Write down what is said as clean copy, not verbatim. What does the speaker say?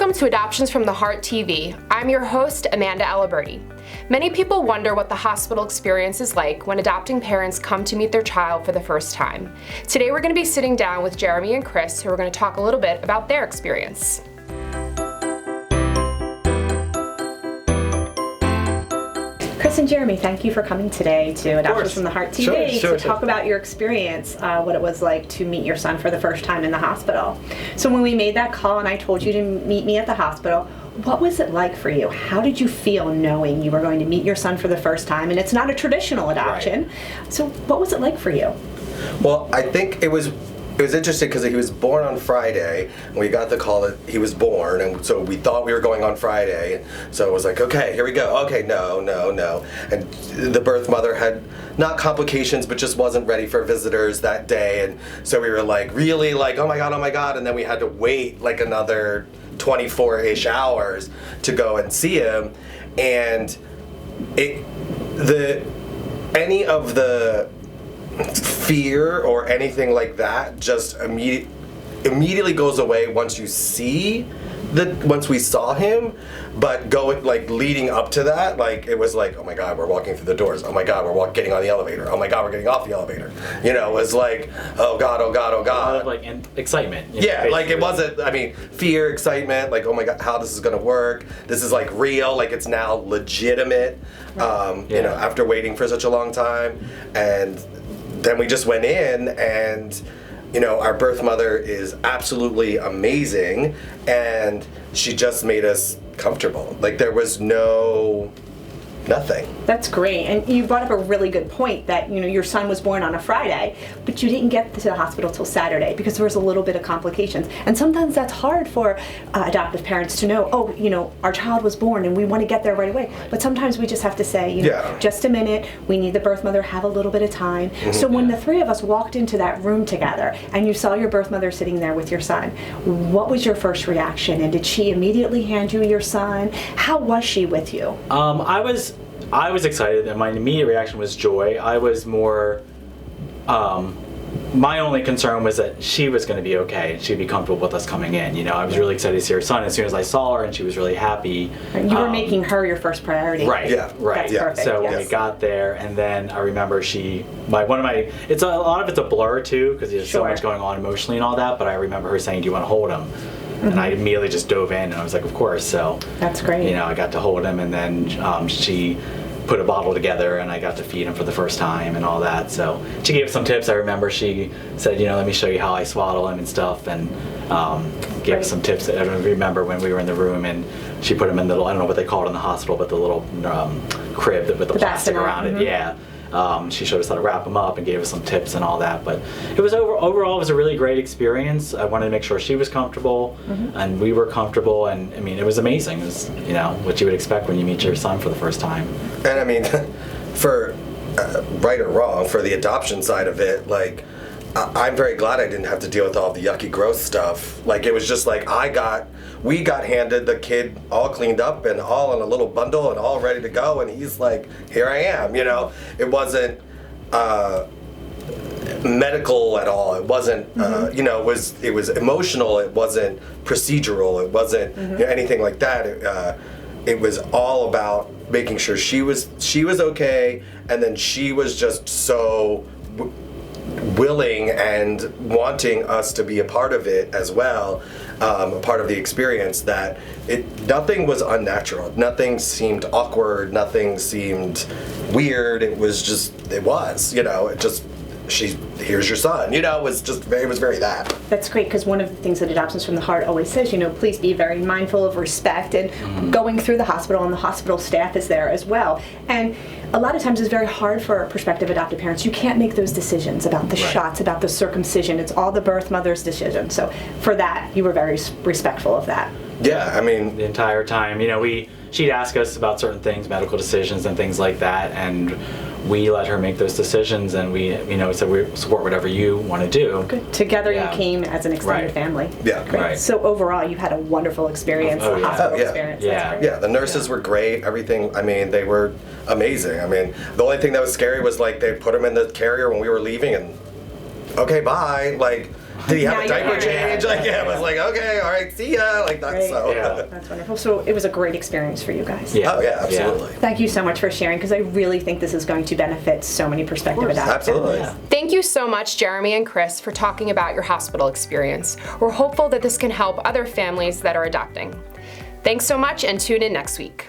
Welcome to Adoptions from the Heart TV. I'm your host, Amanda Aliberti. Many people wonder what the hospital experience is like when adopting parents come to meet their child for the first time. Today we're going to be sitting down with Jeremy and Chris, who are going to talk a little bit about their experience. Chris and Jeremy, thank you for coming today to Adoptions from the Heart TV to talk about your experience, what it was like to meet your son for the first time in the hospital. So when we made that call and I told you to meet me at the hospital, what was it like for you? How did you feel knowing you were going to meet your son for the first time? And it's not a traditional adoption. Right. So what was it like for you? Well, I think it was interesting because he was born on Friday, and we got the call that he was born, and so we thought we were going on Friday, so it was like, okay, here we go, okay, no, and the birth mother had not complications, but just wasn't ready for visitors that day, and so we were like, really, like, oh my god, and then we had to wait like another 24-ish hours to go and see him, and any of the fear or anything like that just immediately goes away once we saw him. But leading up to that, like, it was like, oh my god, we're walking through the doors, oh my god, we're getting on the elevator, oh my god, we're getting off the elevator, you know, it was like, oh god, a lot of like excitement, yeah, like it wasn't, I mean, fear, excitement, like, oh my god, how this is gonna work, this is like real, like it's now legitimate, you know, after waiting for such a long time. And then we just went in, and you know, our birth mother is absolutely amazing, and she just made us comfortable. Like, there was nothing. That's great. And you brought up a really good point that, you know, your son was born on a Friday, but you didn't get to the hospital till Saturday because there was a little bit of complications. And sometimes that's hard for adoptive parents to know, oh, you know, our child was born and we want to get there right away. But sometimes we just have to say, you know, just a minute, we need the birth mother, have a little bit of time. Mm-hmm. So when the three of us walked into that room together and you saw your birth mother sitting there with your son, what was your first reaction? And did she immediately hand you your son? How was she with you? I was excited, and my immediate reaction was joy. I was more, my only concern was that she was going to be okay and she'd be comfortable with us coming in. You know, I was really excited to see her son as soon as I saw her, and she was really happy. You were making her your first priority. Right. Yeah. Right. That's perfect. So when we got there, and then I remember it's a lot of it's a blur too, because there's so much going on emotionally and all that. But I remember her saying, "Do you want to hold him?" Mm-hmm. And I immediately just dove in, and I was like, of course. So that's great. You know, I got to hold him, and then she put a bottle together, and I got to feed him for the first time and all that. So she gave some tips. I remember she said, you know, let me show you how I swaddle him and stuff, and gave us some tips. I don't remember when we were in the room, and she put him in the little, I don't know what they call it in the hospital, but the little crib with the plastic around it. Yeah. She showed us how to wrap them up and gave us some tips and all that. But it was overall it was a really great experience. I wanted to make sure she was comfortable, and we were comfortable, and I mean, it was amazing. It was, you know, what you would expect when you meet your son for the first time. And I mean, for right or wrong, for the adoption side of it, like, I'm very glad I didn't have to deal with all the yucky, gross stuff. Like, it was just like we got handed the kid all cleaned up and all in a little bundle and all ready to go, and he's like, here I am, you know. It wasn't medical at all. It wasn't, you know, it was emotional. It wasn't procedural. It wasn't you know, anything like that. It was all about making sure she was okay, and then she was just so willing and wanting us to be a part of it as well, a part of the experience, that nothing was unnatural, nothing seemed awkward, nothing seemed weird. It was, you know, here's your son, you know, it was very that. That's great, because one of the things that Adoptions from the Heart always says, you know, please be very mindful of respect and going through the hospital, and the hospital staff is there as well. And a lot of times it's very hard for prospective adoptive parents. You can't make those decisions about the shots, about the circumcision. It's all the birth mother's decision. So for that, you were very respectful of that. Yeah, I mean, the entire time, you know, she'd ask us about certain things, medical decisions and things like that, and we let her make those decisions, and we, you know, said we support whatever you want to do. Good. Together you came as an extended family. Yeah. Great. Right. So overall, you had a wonderful experience, hospital experience. Yeah. Yeah, the nurses were great, everything, I mean, they were amazing. I mean, the only thing that was scary was, like, they put him in the carrier when we were leaving, and okay, bye, like, did he have Now a you're diaper parent. change? Like, yeah, I was like, okay, all right, see ya. Like that. Great. So. Yeah. That's wonderful. So it was a great experience for you guys. Yeah. Oh yeah, absolutely. Thank you so much for sharing, because I really think this is going to benefit so many prospective adoptive Absolutely. families. Thank you so much, Jeremy and Chris, for talking about your hospital experience. We're hopeful that this can help other families that are adopting. Thanks so much, and tune in next week.